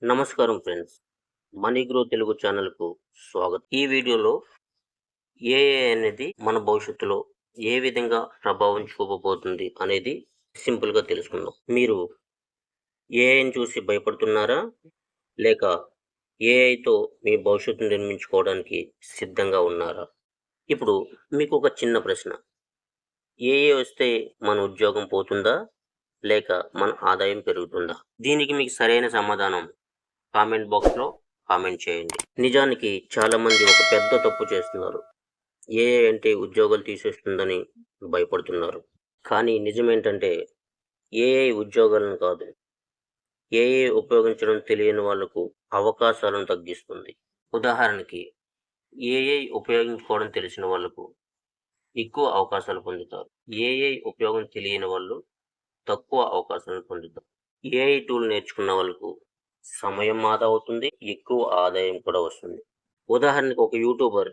నమస్కారం friends. Money grow Telugu ఛానల్‌కు స్వాగతం. ఈ వీడియోలో ఏఐ అనేది మన భవిష్యత్తులో ఏ విధంగా ప్రభావం చూపబోతుంది అనేది సింపుల్‌గా తెలుసుకుందాం. మీరు ఏఐని చూసి భయపడుతున్నారా? లేక ఏఐతో మీ భవిష్యత్తును నిర్మించుకోవడానికి సిద్ధంగా ఉన్నారా? ఇప్పుడు మీకు ఒక చిన్న ప్రశ్న. ఏఐ వస్తే మన ఉద్యోగం పోతుందా? లేక మన ఆదాయం పెరుగుతుందా? దీనికి మీకు సరైన సమాధానం కామెంట్ బాక్స్లో కామెంట్ చేయండి. నిజానికి చాలామంది ఒక పెద్ద తప్పు చేస్తున్నారు. ఏఐ అంటే ఉద్యోగాలు తీసేస్తుందని భయపడుతున్నారు. కానీ నిజమేంటంటే ఏఐ ఉద్యోగాలను కాదు, ఏఐ ఉపయోగించడం తెలియని వాళ్లకు అవకాశాలను తగ్గిస్తుంది. ఉదాహరణకి ఏఐ ఉపయోగించుకోవడం తెలిసిన వాళ్లకు ఎక్కువ అవకాశాలు పొందుతారు. ఏఐ ఉపయోగం తెలియని వాళ్ళు తక్కువ అవకాశాలను పొందుతారు. ఏఐ టూల్ నేర్చుకున్న వాళ్ళకు సమయం ఆదా అవుతుంది, ఎక్కువ ఆదాయం కూడా వస్తుంది. ఉదాహరణకు ఒక యూట్యూబర్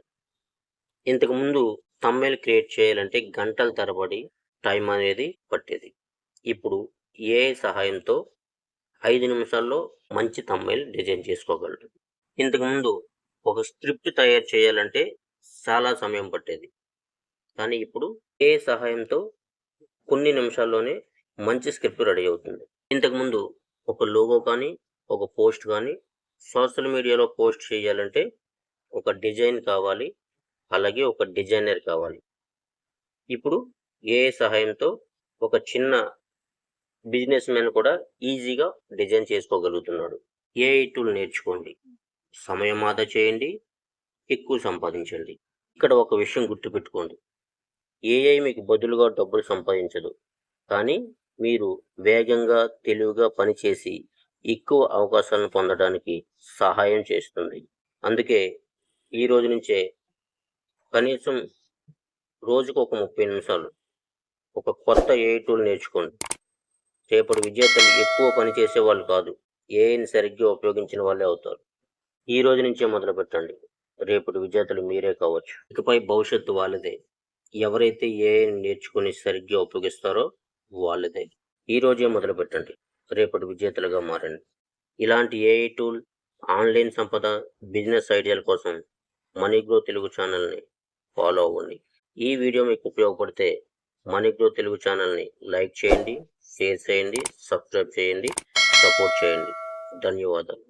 ఇంతకుముందు థంబ్నెయిల్ క్రియేట్ చేయాలంటే గంటల తరబడి టైం అనేది పట్టేది. ఇప్పుడు ఏఐ సహాయంతో 5 నిమిషాల్లో మంచి థంబ్నెయిల్ డిజైన్ చేసుకోగలడు. ఇంతకుముందు ఒక స్క్రిప్ట్ తయారు చేయాలంటే చాలా సమయం పట్టేది. కానీ ఇప్పుడు ఏఐ సహాయంతో కొన్ని నిమిషాల్లోనే మంచి స్క్రిప్ట్ రెడీ అవుతుంది. ఇంతకుముందు ఒక లోగో కానీ, ఒక పోస్ట్ కానీ సోషల్ మీడియాలో పోస్ట్ చేయాలంటే ఒక డిజైన్ కావాలి, అలాగే ఒక డిజైనర్ కావాలి. ఇప్పుడు ఏఐ సహాయంతో ఒక చిన్న బిజినెస్ మ్యాన్ కూడా ఈజీగా డిజైన్ చేసుకోగలుగుతున్నాడు. ఏఐ టూల్ నేర్చుకోండి, సమయం ఆదా చేయండి, ఎక్కువ సంపాదించండి. ఇక్కడ ఒక విషయం గుర్తుపెట్టుకోండి. ఏఐ మీకు బదులుగా డబ్బులు సంపాదించదు, కానీ మీరు వేగంగా, తెలివిగా పనిచేసి ఎక్కువ అవకాశాలను పొందడానికి సహాయం చేస్తుంది. అందుకే ఈ రోజు నుంచే కనీసం రోజుకు ఒక 30 నిమిషాలు ఒక కొత్త ఏఐ టూల్ నేర్చుకోండి. రేపటి విజేతలు ఎక్కువ పని చేసేవాళ్ళు కాదు, ఏఐని సరిగ్గా ఉపయోగించిన వాళ్ళే అవుతారు. ఈ రోజు నుంచే మొదలు పెట్టండి, రేపటి విజేతలు మీరే కావచ్చు. ఇకపై భవిష్యత్తు వాళ్ళదే. ఎవరైతే ఏఐని నేర్చుకుని సరిగ్గా ఉపయోగిస్తారో వాళ్ళదే. ఈ రోజే మొదలు పెట్టండి, రేపటి విజేతలుగా మారండి. ఇలాంటి ఏఐ టూల్, ఆన్లైన్ సంపద, బిజినెస్ ఐడియాల కోసం మనీ గ్రో తెలుగు ఛానల్ని ఫాలో అవ్వండి. ఈ వీడియో మీకు ఉపయోగపడితే మనీ గ్రో తెలుగు ఛానల్ని లైక్ చేయండి, షేర్ చేయండి, సబ్స్క్రైబ్ చేయండి, సపోర్ట్ చేయండి. ధన్యవాదాలు.